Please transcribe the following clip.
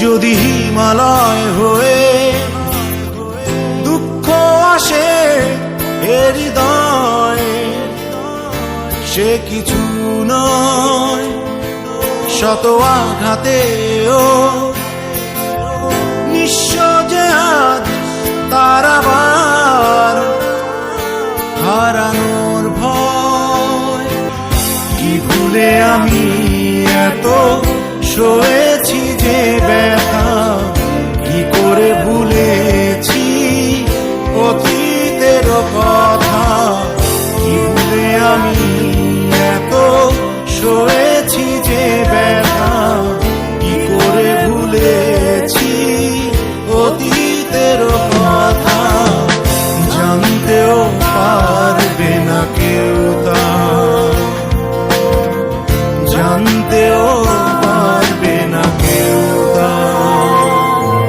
যদি হিমালয় হয়ে দুঃখ আসে হৃদয়ে, সে কিছু নয় শত আঘাতেও নিঃস্ব যে আজ তার আবার হারানোর ভয়। কি ভুলে আমি এত সয়ে